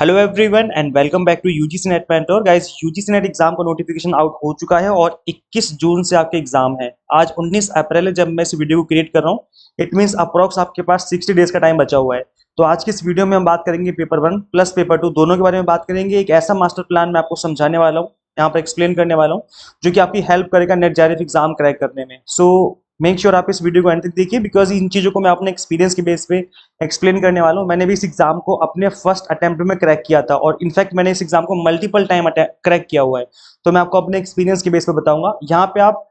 Hello everyone and welcome back to UGC NET mentor guys. UGC NET exam का notification out हो चुका है और 21 जून से आपके एग्जाम है। आज 19 अप्रैल है जब मैं इस वीडियो को क्रिएट कर रहा हूँ। इट मींस अप्रोक्स आपके पास 60 डेज का टाइम बचा हुआ है। तो आज की इस वीडियो में हम बात करेंगे पेपर 1 प्लस पेपर 2 दोनों के बारे में बात करेंगे। एक ऐसा मास्टर प्लान मैं आपको समझाने वाला हूँ, यहाँ पर एक्सप्लेन करने वाला हूँ, जो कि आपकी हेल्प करेगा नेट जेआरएफ एग्जाम क्रैक करने में। सो मेक श्योर आप इस वीडियो को एंड तक देखिए, बिकॉज इन चीजों को मैं अपने एक्सपीरियंस के बेस पे एक्सप्लेन करने वाला हूँ। मैंने भी इस एग्जाम को अपने फर्स्ट अटेम्प्ट में क्रैक किया था और इनफैक्ट मैंने इस एग्जाम को मल्टीपल टाइम क्रैक किया हुआ है। तो मैं आपको अपने एक्सपीरियंस के बेस पे बताऊंगा। यहाँ पे आप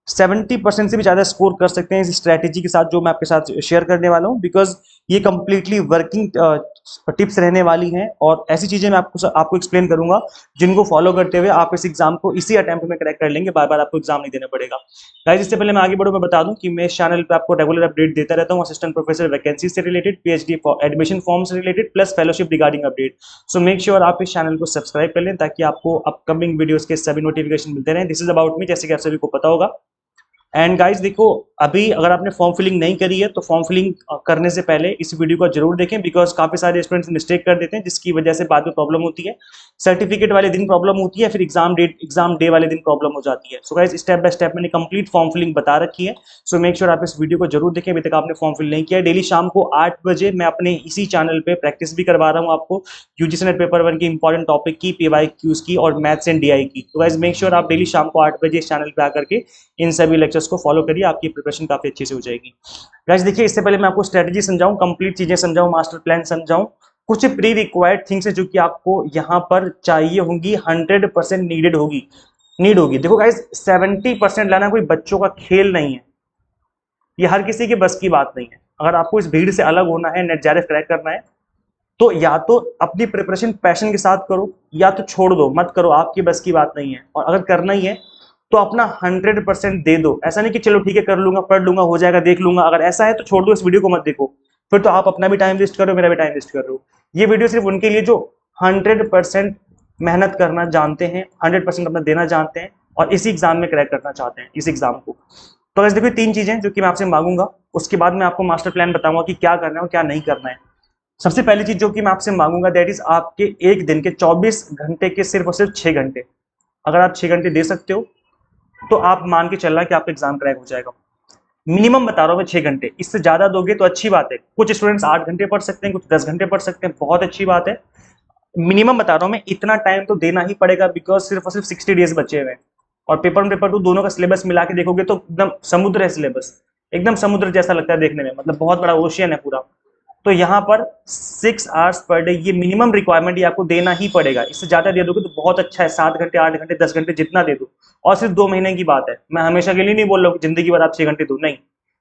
70% से भी ज्यादा स्कोर कर सकते हैं इस स्ट्रेटेजी के साथ जो मैं आपके साथ शेयर करने वाला हूँ, बिकॉज ये कंप्लीटली वर्किंग टिप्स रहने वाली हैं और ऐसी चीजें मैं आपको एक्सप्लेन करूंगा जिनको फॉलो करते हुए आप इस एग्जाम को इसी अटेम्प्ट में क्रैक कर लेंगे। बार बार आपको एग्जाम नहीं देना पड़ेगा। गाइस, इससे पहले मैं आगे बढ़ूं, मैं बता दूं कि मैं इस चैनल पे आपको रेगुलर अपडेट देता रहता हूं, असिस्टेंट प्रोफेसर वैकेंसी से रिलेटेड, पीएचडी एडमिशन फॉर्म से related, plus fellowship regarding update. So make sure आप इस चैनल को सब्सक्राइब कर लें ताकि आपको अपकमिंग वीडियोस के सभी नोटिफिकेशन मिलते रहें। दिस इज अबाउट मी, जैसे कि आप सभी को पता होगा। एंड गाइस देखो, अभी अगर आपने फॉर्म फिलिंग नहीं करी है तो फॉर्म फिलिंग करने से पहले इस वीडियो को जरूर देखें, बिकॉज काफी सारे स्टूडेंट्स मिस्टेक कर देते हैं जिसकी वजह से बाद में प्रॉब्लम होती है। सर्टिफिकेट वाले दिन प्रॉब्लम होती है, फिर एग्जाम डे वाले दिन प्रॉब्लम हो जाती है। So guys, step by step मैंने कंप्लीट फॉर्म फिलिंग बता रखी है। सो मेक श्योर आप इस वीडियो को जरूर देखें। अभी तक आपने फॉर्म फिल नहीं किया है, डेली शाम को 8 बजे मैं अपने इसी चैनल पे प्रैक्टिस भी करवा रहा हूँ आपको यूजीसी नेट पेपर 1 की इंपॉर्टेंट टॉपिक की, पीवाईक्यूज की और मैथ्स एंड डीआई की। तो गाइस मेक श्योर आप डेली शाम को 8 बजे इस चैनल पे आकर के इन सभी लेक्चर्स को फॉलो करिए, आपकी प्रिपरेशन काफी अच्छी से हो जाएगी। गाइस देखिए, इससे पहले मैं आपको स्ट्रेटजी समझाऊं, कंप्लीट चीजें समझाऊं, मास्टर प्लान समझाऊं, कुछ प्री रिक्वायर्ड थिंग्स है जो कि आपको यहाँ पर चाहिए होंगी, 100% नीड होगी। देखो गाइस, 70% लाना कोई बच्चों का खेल नहीं है, ये हर किसी के बस की बात नहीं है। अगर आपको इस भीड़ से अलग होना है, नेट जेआरएफ क्रैक करना है, तो या तो अपनी प्रिपरेशन पैशन के साथ करो या तो छोड़ दो, मत करो, आपकी बस की बात नहीं है। और अगर करना ही है तो अपना 100% दे दो। ऐसा नहीं कि चलो ठीक है कर लूंगा, पढ़ लूंगा, हो जाएगा, देख लूंगा। अगर ऐसा है तो छोड़ दो, इस वीडियो को मत देखो। फिर तो आप अपना भी टाइम वेस्ट कर रहे हो, मेरा भी टाइम वेस्ट कर रहे हो। ये वीडियो सिर्फ उनके लिए जो 100% मेहनत करना जानते हैं, 100% अपना देना जानते हैं और इसी एग्जाम में क्रैक करना चाहते हैं इस एग्जाम को। तो वैसे देखो, 3 चीजें जो कि मैं आपसे मांगूंगा, उसके बाद मैं आपको मास्टर प्लान बताऊंगा कि क्या करना है और क्या नहीं करना है। सबसे पहली चीज जो कि मैं आपसे मांगूंगा, दैट इज आपके एक दिन के 24 घंटे के सिर्फ और सिर्फ 6 घंटे। अगर आप 6 घंटे दे सकते हो तो आप मान के चलना कि आपका एग्जाम क्रैक हो जाएगा। मिनिमम बता रहा हूं मैं 6 घंटे, इससे ज्यादा दोगे तो अच्छी बात है। कुछ स्टूडेंट्स 8 घंटे पढ़ सकते हैं, कुछ 10 घंटे पढ़ सकते हैं, बहुत अच्छी बात है। मिनिमम बता रहा हूं मैं, इतना टाइम तो देना ही पड़ेगा, बिकॉज सिर्फ और सिर्फ 60 डेज बचे हुए हैं। और पेपर 1 पेपर 2 दोनों का सिलेबस मिला के देखोगे तो एकदम समुद्र है सिलेबस, एकदम समुद्र जैसा लगता है देखने में, मतलब बहुत बड़ा ओशियन है पूरा। तो यहाँ पर 6 आवर्स पर डे ये मिनिमम रिक्वायरमेंट ये आपको देना ही पड़ेगा। इससे ज्यादा दे दोगे तो बहुत अच्छा है, 7 घंटे 8 घंटे 10 घंटे जितना दे दो। और सिर्फ 2 महीने की बात है, मैं हमेशा के लिए नहीं बोल रहा हूँ जिंदगी भर आप 6 घंटे दो, नहीं,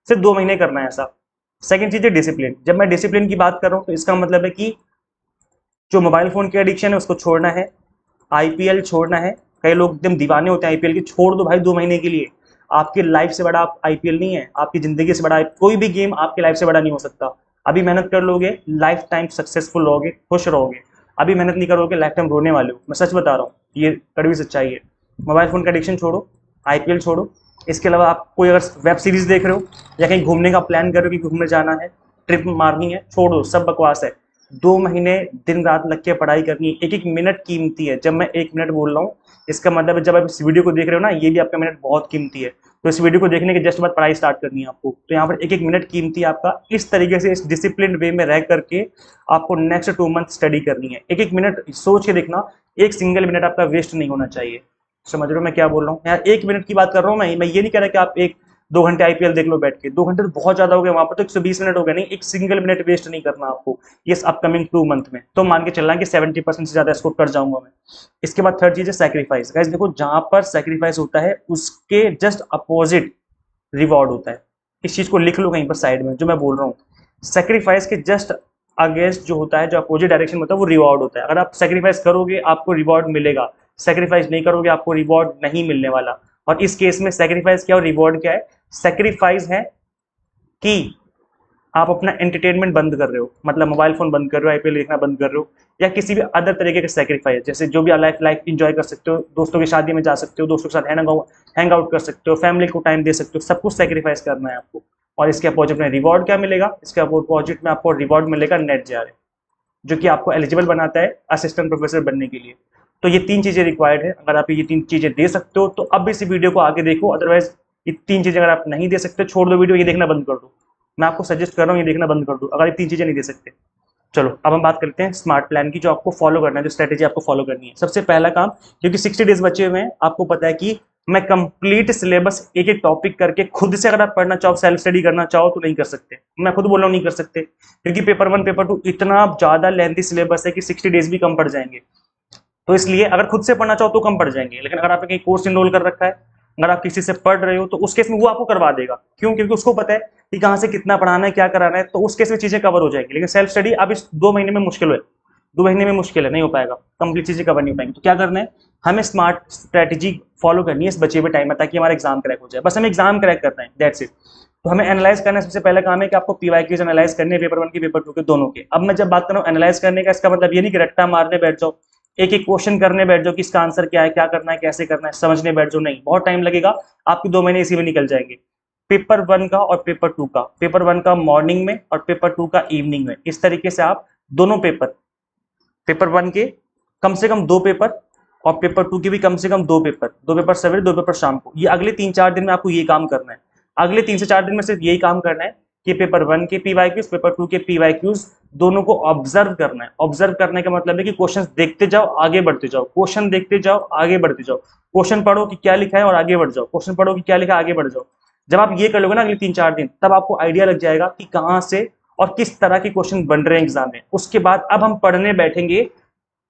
सिर्फ 2 महीने करना है ऐसा। सेकंड चीज है डिसिप्लिन। जब मैं डिसिप्लिन की बात कर रहा हूँ तो इसका मतलब है कि जो मोबाइल फोन की एडिक्शन है उसको छोड़ना है, आईपीएल छोड़ना है। कई लोग एकदम दीवाने होते हैं आईपीएल के, छोड़ दो भाई 2 महीने के लिए। आपकी लाइफ से बड़ा आप आईपीएल नहीं है, आपकी जिंदगी से बड़ा कोई भी गेम आपकी लाइफ से बड़ा नहीं हो सकता। अभी मेहनत कर लोगे, लाइफ टाइम सक्सेसफुल रहोगे, खुश रहोगे। अभी मेहनत नहीं करोगे, लाइफ टाइम रोने वाले हो। मैं सच बता रहा हूँ, ये कड़वी सच्चाई है। मोबाइल फोन का एडिक्शन छोड़ो, आईपीएल छोड़ो। इसके अलावा आप कोई अगर वेब सीरीज देख रहे हो या कहीं घूमने का प्लान कर रहे हो कि घूमने जाना है, ट्रिप मारनी है, छोड़ो, सब बकवास है। 2 महीने दिन रात लग के पढ़ाई करनी है, एक एक मिनट कीमती है। जब मैं 1 मिनट बोल रहा हूँ, इसका मतलब है जब आप इस वीडियो को देख रहे हो ना, ये भी आपका मिनट बहुत कीमती है। तो इस वीडियो को देखने के जस्ट बाद पढ़ाई स्टार्ट करनी है आपको। तो यहाँ पर एक एक मिनट कीमती है आपका। इस तरीके से इस डिसिप्लिन वे में रह करके आपको नेक्स्ट 2 मंथ स्टडी करनी है। एक एक मिनट सोच के देखना, एक सिंगल मिनट आपका वेस्ट नहीं होना चाहिए। समझ रहे हो मैं क्या बोल रहा हूँ? यार 1 मिनट की बात कर रहा हूँ मैं ये नहीं कह रहा कि आप 1-2 घंटे आईपीएल देख लो बैठ के। 2 घंटे तो बहुत ज्यादा हो गया, वहां पर तो 120 मिनट हो गया। नहीं, एक सिंगल मिनट वेस्ट नहीं करना आपको ये अपकमिंग 2 मंथ में। तो मान के चलना कि 70% से ज्यादा स्कोर कर जाऊंगा मैं। इसके बाद थर्ड चीज है सैक्रिफाइस। गाइस देखो, जहां पर सैक्रिफाइस होता है उसके जस्ट अपोजिट रिवॉर्ड होता है। इस चीज को लिख लो कहीं पर साइड में, जो मैं बोल रहा हूँ। सेक्रीफाइस के जस्ट अगेंस्ट जो होता है, जो अपोजिट डायरेक्शन में होता है, वो रिवॉर्ड होता है। अगर आप सेक्रीफाइस करोगे आपको रिवॉर्ड मिलेगा, सेक्रीफाइस नहीं करोगे आपको रिवॉर्ड नहीं मिलने वाला। और इस केस में सेक्रीफाइस क्या और रिवॉर्ड क्या है? सेक्रीफाइस है कि आप अपना एंटरटेनमेंट बंद कर रहे हो, मतलब मोबाइल फोन बंद कर रहे हो, आईपीएल देखना बंद कर रहे हो, या किसी भी अदर तरीके का सेक्रीफाइस, जैसे जो भी लाइफ लाइफ इंजॉय कर सकते हो, दोस्तों की शादी में जा सकते हो, दोस्तों के साथ हैंग आउट कर सकते हो, फैमिली को टाइम दे सकते हो, सब कुछ सेक्रीफाइस करना है आपको। और इसके अपोजिट में रिवॉर्ड क्या मिलेगा? इसके अपोजिट में आपको रिवॉर्ड मिलेगा नेट जेआरएफ। जो कि आपको एलिजिबल बनाता है असिस्टेंट प्रोफेसर बनने के लिए। तो ये 3 चीजें रिक्वायर्ड है। अगर आप ये 3 चीजें दे सकते हो तो अब इस वीडियो को आगे देखो, अदरवाइज ये 3 चीजें अगर आप नहीं दे सकते छोड़ दो वीडियो, ये देखना बंद कर दो। मैं आपको सजेस्ट कर रहा हूँ ये देखना बंद कर दो अगर ये 3 चीजें नहीं दे सकते। चलो अब हम बात करते हैं स्मार्ट प्लान की, जो आपको फॉलो करना है, जो स्ट्रेटेजी आपको फॉलो करनी है। सबसे पहला काम, क्योंकि 60 डेज बचे हुए हैं, आपको पता है कि मैं कंप्लीट सिलेबस एक एक टॉपिक करके खुद से अगर आप पढ़ना चाहो, सेल्फ स्टडी करना चाहो तो नहीं कर सकते। मैं खुद बोल रहा हूँ नहीं कर सकते, क्योंकि पेपर 1 पेपर 2 इतना ज्यादा लेंथी सिलेबस है कि 60 डेज भी कम पड़ जाएंगे। तो इसलिए अगर खुद से पढ़ना चाहो तो कम पड़ जाएंगे, लेकिन अगर आपने कहीं कोर्स इनरोल कर रखा है, अगर आप किसी से पढ़ रहे हो तो उस केस में वो आपको करवा देगा। क्यों? क्योंकि उसको पता है कि कहाँ से कितना पढ़ाना है, क्या कराना है, तो उस केस में चीजें कवर हो जाएंगी। लेकिन सेल्फ स्टडी अब इस 2 महीने में मुश्किल है, 2 महीने में मुश्किल है, नहीं हो पाएगा, कंप्लीट चीजें कवर नहीं हो पाएंगी। तो क्या करना है, हमें स्मार्ट स्ट्रेटेजी फॉलो करनी है इस बचे हुए टाइम में, ताकि हमारा एग्जाम क्रैक हो जाए। बस हमें एग्जाम क्रैक करना है, दैट्स इट। तो हमें एनालाइज करना है। सबसे पहला काम है कि आपको पीवाईक्यूज एनालाइज करने, पेपर 1 के पेपर 2 के दोनों के। अब मैं जब बात कर रहा हूँ एनालाइज करने का, इसका मतलब ये नहीं कि रट्टा मारने बैठ जाओ, एक एक क्वेश्चन करने बैठ जाओ कि इसका आंसर क्या है, क्या करना है, कैसे करना है, समझने बैठ जाओ, नहीं, बहुत टाइम लगेगा, आपके 2 महीने इसी में निकल जाएंगे। पेपर 1 का और पेपर 2 का, पेपर 1 का मॉर्निंग में और पेपर 2 का इवनिंग में, इस तरीके से आप दोनों पेपर, पेपर 1 के कम से कम 2 पेपर और पेपर 2 के भी कम से कम 2 पेपर, 2 पेपर सवेरे 2 पेपर शाम को, ये अगले 3-4 दिन में आपको ये काम करना है। अगले 3 से 4 दिन में सिर्फ यही काम करना है कि पेपर 1 के पीवाईक्यूज, पेपर 2 के पीवाईक्यूज दोनों को ऑब्जर्व करना है। ऑब्जर्व करने का मतलब है कि क्वेश्चन देखते जाओ, आगे बढ़ते जाओ, क्वेश्चन देखते जाओ, आगे बढ़ते जाओ, क्वेश्चन पढ़ो कि क्या लिखा है और आगे बढ़ जाओ, क्वेश्चन पढ़ो कि क्या लिखा है, आगे बढ़ जाओ। जब आप ये कर लोगे ना अगले 3-4 दिन, तब आपको आइडिया लग जाएगा कि कहाँ से और किस तरह के क्वेश्चन बन रहे हैं एग्जाम में। उसके बाद अब हम पढ़ने बैठेंगे।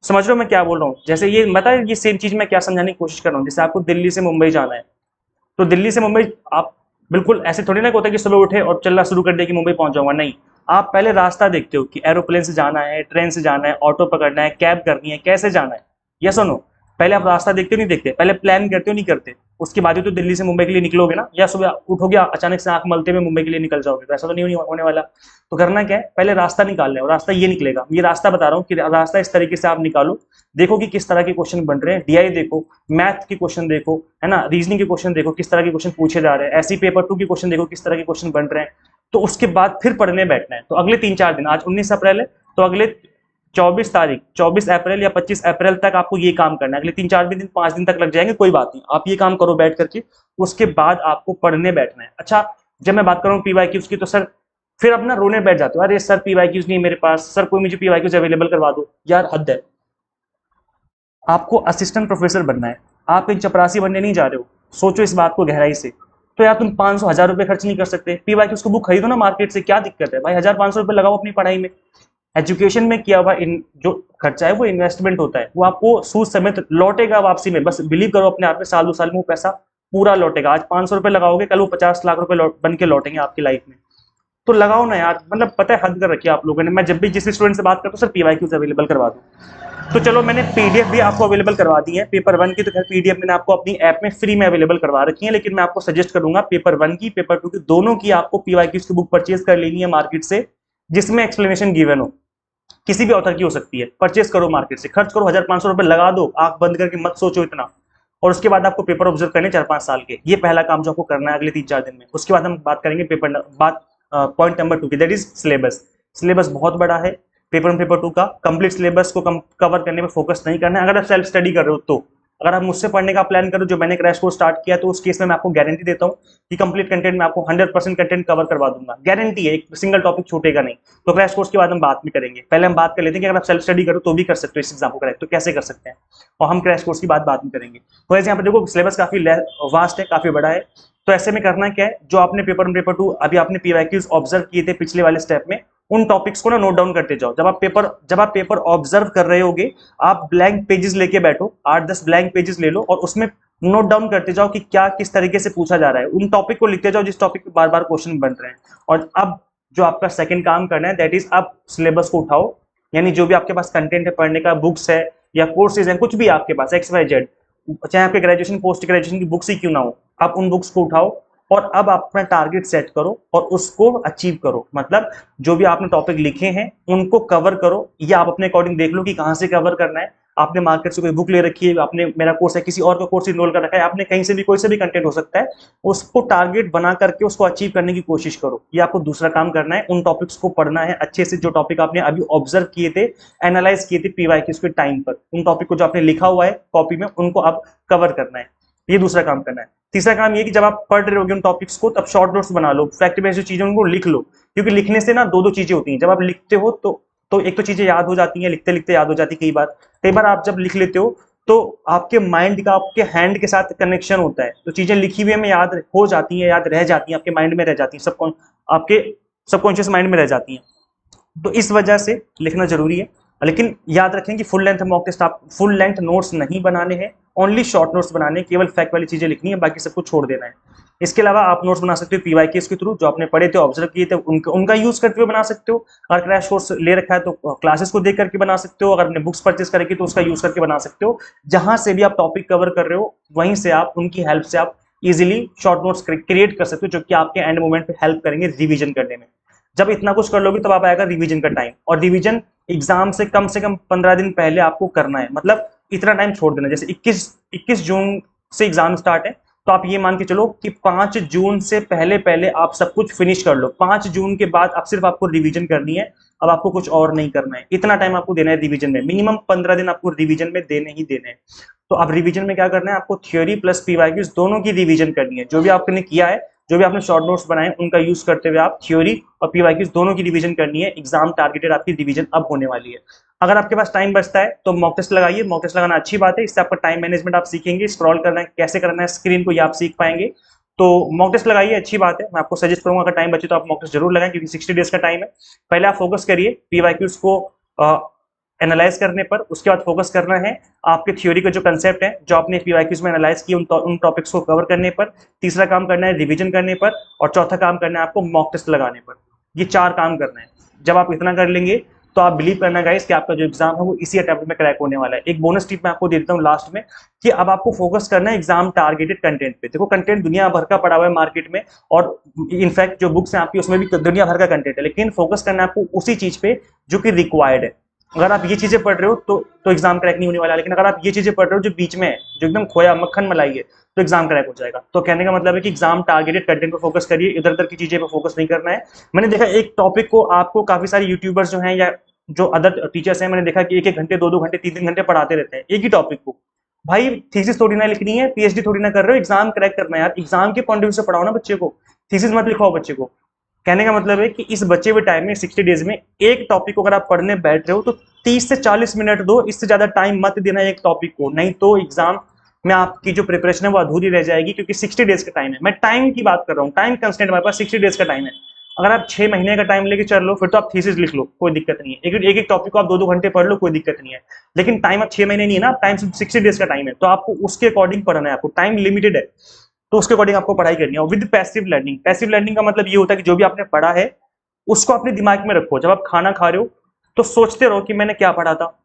समझ रहे हो मैं क्या बोल रहा हूँ? जैसे ये बता, ये सेम चीज मैं क्या समझाने की कोशिश कर रहा हूँ। जैसे आपको दिल्ली से मुंबई जाना है, तो दिल्ली से मुंबई आप बिल्कुल ऐसे थोड़ी ना होता है कि सुबह उठे और चलना शुरू कर दे कि मुंबई पहुंच जाऊंगा, नहीं। आप पहले रास्ता देखते हो कि एरोप्लेन से जाना है, ट्रेन से जाना है, ऑटो पकड़ना है, कैब करनी है, कैसे जाना है, ये सुनो। पहले आप रास्ता देखते हो नहीं देखते, पहले प्लान करते हो नहीं करते, उसके बाद ही तो दिल्ली से मुंबई के लिए निकलोगे ना। या सुबह उठोगे अचानक से आंख मलते हुए मुंबई के लिए निकल जाओगे, तो ऐसा तो नहीं होने वाला। तो करना क्या है, पहले रास्ता निकालना है, और रास्ता ये निकलेगा, ये रास्ता बता रहा हूँ कि रास्ता इस तरीके से आप निकालो। देखो कि किस तरह के क्वेश्चन बन रहे हैं, डीआई देखो, मैथ के क्वेश्चन देखो, है ना, रीजनिंग के क्वेश्चन देखो, किस तरह के क्वेश्चन पूछे जा रहे हैं, ऐसी पेपर 2 के क्वेश्चन देखो किस तरह के क्वेश्चन बन रहे हैं। तो उसके बाद फिर पढ़ने बैठना है। तो अगले 3-4 दिन, आज 19 अप्रैल है, तो अगले 24 तारीख, 24 अप्रैल या 25 अप्रैल तक आपको ये काम करना है। अगले 3-4 दिन 5 दिन तक लग जाएंगे, कोई बात नहीं, आप ये काम करो बैठ करके। उसके बाद आपको पढ़ने बैठना है। अच्छा, जब मैं बात कर रहा हूँ पीवाईक्यूज की, तो सर फिर अपना रोने बैठ जाते हो, अरे सर पीवाईक्यूज नहीं है मेरे पास, सर कोई मुझे पीवाईक्यूज अवेलेबल करवा दो। यार हद है, आपको असिस्टेंट प्रोफेसर बनना है, आप एक चपरासी बनने नहीं जा रहे हो। सोचो इस बात को गहराई से। तो यार तुम 500-1000 रुपए खर्च नहीं कर सकते, पीवाईक्यूज को बुक खरीदो ना मार्केट से, क्या दिक्कत है भाई? 1000-500 रुपए लगाओ अपनी पढ़ाई में। एजुकेशन में किया हुआ जो खर्चा है वो इन्वेस्टमेंट होता है, वो आपको सूद समेत लौटेगा वापसी में। बस बिलीव करो अपने आप में, साल 2 साल में वो पैसा पूरा लौटेगा। आज 500 रुपए लगाओगे, कल वो 50 लाख रुपए बन के लौटेंगे आपकी लाइफ में। तो लगाओ ना यार, मतलब पता है हद कर रखी है आप लोगों ने। मैं जब भी जिस स्टूडेंट से बात करता हूँ, सर पीवाईक्यूज अवेलेबल करवा दो। तो चलो मैंने पीडीएफ भी आपको अवेलेबल करवा दी है पेपर 1 की, तो खैर पीडीएफ मैंने आपको अपनी ऐप में फ्री में अवेलेबल करवा रखी है। लेकिन मैं आपको सजेस्ट करूंगा पेपर 1 की, पेपर 2 की, दोनों की आपको पीवाईक्यूज की बुक परचेज कर लेनी है मार्केट से, जिसमें एक्सप्लेनेशन गिवन हो, किसी भी ऑथर की हो सकती है। परचेस करो मार्केट से, खर्च करो, 1000-500 रुपए लगा दो, आंख बंद करके मत सोचो इतना। और उसके बाद आपको पेपर ऑब्जर्व करने 4-5 साल के, ये पहला काम जो आपको करना है अगले 3-4 दिन में। उसके बाद हम बात करेंगे पॉइंट नंबर 2 की, दैट इज सिलेबस। सिलेबस बहुत बड़ा है पेपर 1 पेपर 2 का। कंप्लीट सिलेबस को कवर करने में फोकस नहीं करना है। अगर आप सेल्फ स्टडी कर रहे हो तो, अगर आप मुझसे पढ़ने का प्लान करो जो मैंने क्रैश कोर्स स्टार्ट किया, तो उस केस में मैं आपको गारंटी देता हूँ कि कंप्लीट कंटेंट में आपको 100% कंटेंट कवर करवा दूंगा, गारंटी है, एक सिंगल टॉपिक छूटेगा नहीं। तो क्रैश कोर्स के बाद हम बात भी करेंगे। पहले हम बात कर लेते हैं कि अगर आप सेल्फ स्टडी करो तो भी कर सकते हो इस एग्जाम को करेक्ट, तो कैसे कर सकते हैं, और हम क्रैश कोर्स की बात भी करेंगे। तो ऐसे यहाँ पर देखो सिलेबस काफी वास्ट है, काफी बड़ा है। तो ऐसे में करना क्या है, जो आपने पेपर 1 पेपर 2 अभी आपने पीवाईक्यूज ऑब्जर्व किए थे पिछले वाले स्टेप में, उन टॉपिक्स को ना नोट डाउन करते जाओ। जब आप पेपर ऑब्जर्व कर रहे होगे, आप ब्लैंक पेजेस लेके बैठो, 8-10 ब्लैंक पेजेस ले लो और उसमें नोट डाउन करते जाओ कि क्या किस तरीके से पूछा जा रहा है। उन टॉपिक को लिखते जाओ जिस टॉपिक पे बार बार क्वेश्चन बन रहे हैं। और अब जो आपका सेकंड काम करना है, दैट इज आप सिलेबस को उठाओ, यानी जो भी आपके पास कंटेंट है पढ़ने का, बुक्स है या कोर्सेज है, कुछ भी आपके पास XYZ, चाहे आपके ग्रेजुएशन पोस्ट ग्रेजुएशन की बुक्स ही क्यों ना हो, आप उन बुक्स को उठाओ और अब आप अपना टारगेट सेट करो और उसको अचीव करो। मतलब जो भी आपने टॉपिक लिखे हैं उनको कवर करो, या आप अपने अकॉर्डिंग देख लो कि कहां से कवर करना है। आपने मार्केट से कोई बुक ले रखी है, आपने मेरा कोर्स है, किसी और का कोर्स इनरोल कर रखा है, आपने कहीं से भी कोई से भी कंटेंट हो सकता है, उसको टारगेट बना करके उसको अचीव करने की कोशिश करो। ये आपको दूसरा काम करना है, उन टॉपिक्स को पढ़ना है अच्छे से, जो टॉपिक आपने अभी ऑब्जर्व किए थे, एनालाइज किए थे पीवाईक्यूज के टाइम पर, उन टॉपिक को जो आपने लिखा हुआ है कॉपी में, उनको आप कवर करना है। ये दूसरा काम करना है। तीसरा काम ये कि जब आप पढ़ रहे होगे उन टॉपिक्स को, तब शॉर्ट नोट्स बना लो, फैक्ट बेस्ड जो चीजें उनको लिख लो, क्योंकि लिखने से ना दो दो चीजें होती हैं। जब आप लिखते हो तो एक तो चीजें याद हो जाती हैं, लिखते लिखते याद हो जाती है। कई बार आप जब लिख लेते हो तो आपके माइंड का आपके हैंड के साथ कनेक्शन होता है, तो चीजें लिखी हुई में याद हो जाती हैं, याद रह जाती हैं, आपके माइंड में रह जाती हैं, आपके सबकॉन्शियस माइंड में रह जाती हैं। तो इस वजह से लिखना जरूरी है। लेकिन याद रखें कि फुल लेंथ मॉक टेस्ट, आप फुल लेंथ नोट्स नहीं बनाने हैं, ओनली शॉर्ट नोट्स बनाने, केवल फैक्ट वाली चीजें लिखनी है, बाकी सब कुछ छोड़ देना है। इसके अलावा आप नोट्स बना सकते हो पीवाईक्यूज के थ्रू, जो आपने पढ़े थे, ऑब्जर्व किए थे, उनका यूज करते हुए बना सकते हो। अगर क्रैश कोर्स ले रखा है तो क्लासेस को देख करके बना सकते हो, अगर आपने बुक्स परचेस करेगी तो उसका यूज करके बना सकते हो। जहां से भी आप टॉपिक कवर कर रहे हो, वहीं से आप उनकी हेल्प से आप इजिली शॉर्ट नोट्स क्रिएट कर सकते हो, जो कि आपके एंड मोमेंट पे हेल्प करेंगे रिवीजन करने में। जब इतना कुछ कर लोगे तब आप आएगा रिवीजन का टाइम, और रिवीजन एग्जाम से कम 15 दिन पहले आपको करना है। मतलब इतना टाइम छोड़ देना, जैसे 21 जून से एग्जाम स्टार्ट है, तो आप ये मान के चलो कि 5 जून से पहले पहले आप सब कुछ फिनिश कर लो। 5 जून के बाद अब सिर्फ आपको रिवीजन करनी है, अब आपको कुछ और नहीं करना है। इतना टाइम आपको देना है रिवीजन में, मिनिमम 15 दिन आपको रिवीजन में देने ही देने हैं। तो अब रिवीजन में क्या करना है, आपको थ्योरी प्लस पीवाईक्यूज दोनों की रिवीजन करनी है। जो भी आपने किया है, जो भी आपने शॉर्ट नोट्स बनाए, उनका यूज करते हुए आप थ्योरी और पीवाईक्यूज दोनों की रिवीजन करनी है। एग्जाम टारगेटेड आपकी रिवीजन अब होने वाली है। अगर आपके पास टाइम बचता है तो मॉक टेस्ट लगाइए। मॉक टेस्ट लगाना अच्छी बात है, इससे आपका टाइम मैनेजमेंट आप सीखेंगे, स्क्रॉल करना है कैसे करना है स्क्रीन को, ये आप सीख पाएंगे। तो मॉक टेस्ट लगाइए, अच्छी बात है। मैं आपको सजेस्ट करूंगा, अगर टाइम बचे तो आप मॉक टेस्ट जरूर लगाएं, क्योंकि 60 डेज का टाइम है। पहले आप फोकस करिए पीवाईक्यूज को एनालाइज करने पर, उसके बाद फोकस करना है आपके थ्योरी के जो कंसेप्ट है, जो आपने पीवाईक्यूज में एनालाइज किए, उन टॉपिक्स को कवर करने पर। तीसरा काम करना है रिवीजन करने पर, और चौथा काम करना है आपको मॉक टेस्ट लगाने पर। ये 4 काम करना है। जब आप इतना कर लेंगे तो आप बिलीव करना गाइस कि आपका जो एग्जाम है वो इसी अटेम्प्ट में क्रैक होने वाला है। एक बोनस टिप मैं आपको दे देता हूँ लास्ट में, कि अब आपको फोकस करना है एग्जाम टारगेटेड कंटेंट पे। देखो कंटेंट दुनिया भर का पड़ा हुआ है मार्केट में, और इनफैक्ट जो बुक्स हैं आपकी उसमें भी दुनिया भर का कंटेंट है, लेकिन फोकस करना है आपको उसी चीज पे जो कि रिक्वायर्ड है। अगर आप ये चीजें पढ़ रहे हो तो एग्जाम क्रैक नहीं होने वाला, लेकिन अगर आप ये चीजें पढ़ रहे हो जो बीच में है, जो एकदम खोया मक्खन मलाई है, तो एग्जाम क्रैक हो जाएगा। तो कहने का मतलब है कि एग्जाम टारगेटेड कंटेंट पर फोकस करिए, इधर उधर की चीजें पर फोकस नहीं करना है। मैंने देखा एक टॉपिक को आपको काफी सारे यूट्यूबर्स जो हैं या जो अदर टीचर्स हैं, मैंने देखा कि 1-1 घंटे 2-2 घंटे 3-3 घंटे पढ़ाते रहते हैं एक ही टॉपिक को। भाई थीसिस थोड़ी ना लिखनी है, पीएचडी थोड़ी ना कर रहे हो, एग्जाम क्रैक करना है यार। एग्जाम के पॉइंट ऑफ व्यू से पढ़ाओ ना बच्चे को, थीसिस मत लिखाओ बच्चे को। कहने का मतलब है कि इस बचे हुए टाइम में 60 डेज में एक टॉपिक को अगर आप पढ़ने बैठ रहे हो तो 30 से 40 मिनट दो, इससे ज्यादा टाइम मत देना एक टॉपिक को, नहीं तो एग्जाम में आपकी जो प्रिपरेशन है वो अधूरी रह जाएगी। क्योंकि 60 डेज का टाइम है, मैं टाइम की बात कर रहा हूँ, टाइम कंस्टेंट हमारे पास 60 डेज का टाइम है। अगर आप 6 महीने का टाइम लेके चल लो फिर तो आप थीसिस लिख लो, कोई दिक्कत नहीं है। एक एक टॉपिक को आप 2-2 घंटे पढ़ लो, कोई दिक्कत नहीं है। लेकिन टाइम अब 6 महीने नहीं है ना, टाइम सिर्फ 60 डेज का टाइम है, तो आपको उसके अकॉर्डिंग पढ़ना है। आपको टाइम लिमिटेड है, तो उसके अकॉर्डिंग आपको पढ़ाई करनी है। With passive learning, passive learning का मतलब ये होता है कि जो भी आपने पढ़ा है उसको अपने दिमाग में रखो। जब आप खाना खा रहे हो तो सोचते रहो कि मैंने क्या पढ़ा था।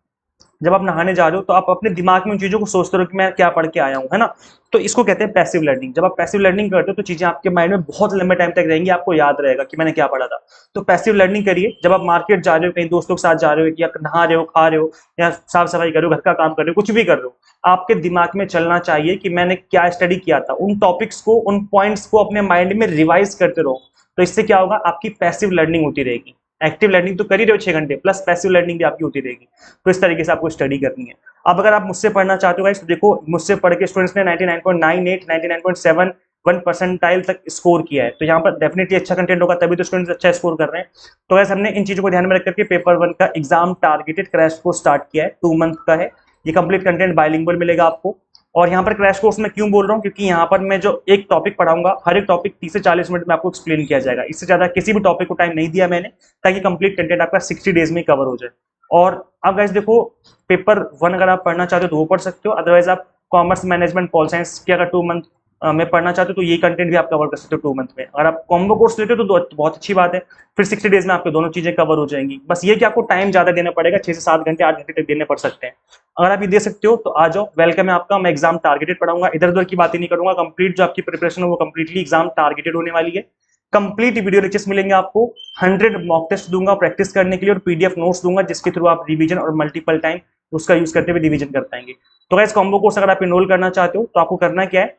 जब आप नहाने जा रहे हो तो आप अपने दिमाग में उन चीजों को सोचते रहो कि मैं क्या पढ़ के आया हूं, है ना। तो इसको कहते हैं पैसिव लर्निंग। जब आप पैसिव लर्निंग करते हो तो चीजें आपके माइंड में बहुत लंबे टाइम तक रहेंगी, आपको याद रहेगा कि मैंने क्या पढ़ा था। तो पैसिव लर्निंग करिए। जब आप मार्केट जा रहे हो, कहीं दोस्तों के साथ जा रहे हो, या नहा रहे हो, खा रहे हो, या साफ सफाई कर रहे हो, घर का काम कर रहे हो, कुछ भी कर रहे हो, आपके दिमाग में चलना चाहिए कि मैंने क्या स्टडी किया था। उन टॉपिक्स को, उन पॉइंट्स को अपने माइंड में रिवाइज करते रहो। तो इससे क्या होगा, आपकी पैसिव लर्निंग होती रहेगी। एक्टिव लर्निंग तो कर ही रहे हो 6 घंटे, प्लस पैसिव लर्निंग भी आपकी होती रहेगी। तो इस तरीके से आपको स्टडी करनी है। अब अगर आप मुझसे पढ़ना चाहते हो गाइस, तो देखो मुझसे पढ़ के स्टूडेंट्स ने 99.98 99.71 परसेंटाइल तक स्कोर किया है, तो यहाँ पर डेफिनेटली अच्छा कंटेंट होगा, तभी तो स्टूडेंट्स अच्छा स्कोर कर रहे हैं। तो गाइस हमने इन चीजों को ध्यान में रख करके पेपर 1 का exam targeted crash course start किया है। 2 मंथ का है ये। कंप्लीट कंटेंट बाइलिंगुअल मिलेगा आपको। और यहाँ पर क्रैश कोर्स में क्यों बोल रहा हूँ, क्योंकि यहाँ पर मैं जो एक टॉपिक पढ़ाऊंगा, हर एक टॉपिक 30 से 40 मिनट में आपको एक्सप्लेन किया जाएगा। इससे ज्यादा किसी भी टॉपिक को टाइम नहीं दिया मैंने, ताकि कंप्लीट कंटेंट आपका 60 डेज में कवर हो जाए। और अब गाइस देखो, पेपर 1 अगर आप पढ़ना चाहते हो तो वो पढ़ सकते हो, अदरवाइज आप कॉमर्स मैनेजमेंट पॉल साइंस की अगर 2 मंथ में पढ़ना चाहते हो तो ये कंटेंट भी आप कवर कर सकते हो 2 मंथ में। अगर आप कॉम्बो कोर्स लेते हो तो बहुत अच्छी बात है, फिर 60 डेज में आपको दोनों चीजें कवर हो जाएंगी। बस ये कि आपको टाइम ज्यादा देना पड़ेगा, 6 से 7 घंटे 8 घंटे तक देने पड़ सकते हैं। अगर आप ये दे सकते हो तो आ जाओ, वेलकम है आपका। मैं एग्जाम टारगेटेड पढ़ाऊंगा, इधर उधर की बातें नहीं करूंगा। कंप्लीट जो आपकी प्रिपरेशन है वो कंप्लीटली एग्जाम टारगेटेड होने वाली है। कंप्लीट वीडियो लेक्चर्स मिलेंगे आपको, 100 मॉक टेस्ट दूंगा प्रैक्टिस करने के लिए, और पीडीएफ नोट्स दूंगा जिसके थ्रू आप रिवीजन और मल्टीपल टाइम उसका यूज करते हुए डिवीजन कर पाएंगे। तो गाइस कॉम्बो कोर्स अगर आप इनरोल करना चाहते हो तो आपको करना क्या है,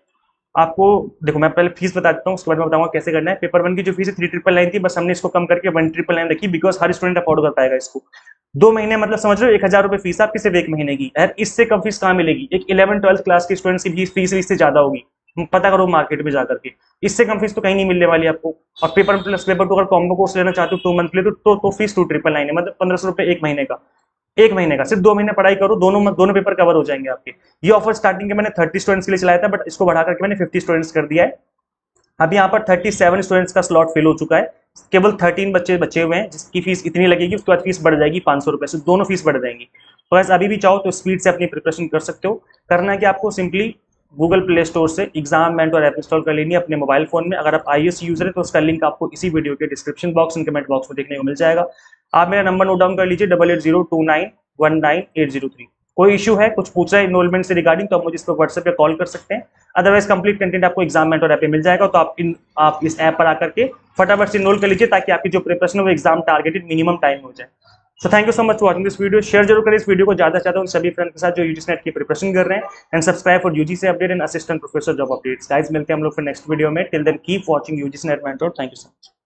आपको देखो मैं पहले फीस बता देता हूँ, उसके बाद मैं बताऊंगा कैसे करना है। पेपर 1 की जो फीस है 3999 थी, बस हमने इसको कम करके 1999 रखी, बिकॉज हर स्टूडेंट अफोर्ड कर पाएगा इसको। 2 महीने मतलब समझ रहे हो 1000 रुपए फीस आपकी सिर्फ 1 महीने की। यार इससे कम फीस कहाँ मिलेगी, एक 11th-12th क्लास के स्टूडेंट्स की फीस इससे ज्यादा होगी, पता करो मार्केट में जाकर के। इससे कम फीस तो कहीं नहीं मिलने वाली आपको। और पेपर प्लस पेपर टू अगर कॉम्बो कोर्स लेना चाहते हो 2 मंथ के लिए तो फीस 2999 है, मतलब 1500 रुपए 1 महीने का। 1 महीने का सिर्फ 2 महीने पढ़ाई करो, दोनों पेपर कवर हो जाएंगे आपके। ये ऑफर स्टार्टिंग के मैंने 30 स्टूडेंट्स के लिए चलाया था, बट इसको बढ़ा करके मैंने 50 स्टूडेंट्स कर दिया है। अब यहाँ पर 37 स्टूडेंट्स का स्लॉट फिल हो चुका है, केवल 13 बच्चे बचे हुए हैं जिसकी फीस इतनी लगेगी, उसके बाद फीस बढ़ जाएगी 500 रुपए से, दोनों फीस बढ़ जाएंगी। तो वैसे अभी भी चाहो तो स्पीड से अपनी प्रिपरेशन कर सकते हो। करना है कि आपको सिंपली गूगल प्ले स्टोर से एग्जाम मेंटर ऐप इंस्टॉल कर लेनी है अपने मोबाइल फोन में। अगर आप iOS यूजर है तो उसका लिंक आपको इसी वीडियो के description box and comment box में देखने को मिल जाएगा। आप मेरा नंबर नोट डाउन कर लीजिए 8802919803। कोई इशू है, कुछ पूछा है इनरोलमेंट से रिगार्डिंग, तो आप मुझे इस पर व्हाट्सएप पे कॉल कर सकते हैं। अदरवाइज कंप्लीट कंटेंट आपको एग्जाम मेंटर ऐप पे मिल जाएगा, तो आप इस ऐप पर आकर के फटाफट से इनरोल कर लीजिए, ताकि आपकी जो प्रिपरेशन है वो एग्जाम टारगेटेड मिनिमम टाइम हो जाए। So thank you so much for watching this video. Share जरूर करें इस वीडियो को ज्यादा से ज्यादा उन सभी फ्रेंड के साथ जो यूजीसी नेट की प्रिपरेशन कर रहे हैं, and subscribe for UGC update and assistant professor job updates. Guys मिलते हैं हम लोग फिर नेक्स्ट वीडियो में। Till then keep watching UGC NET mentor. Thank you so much.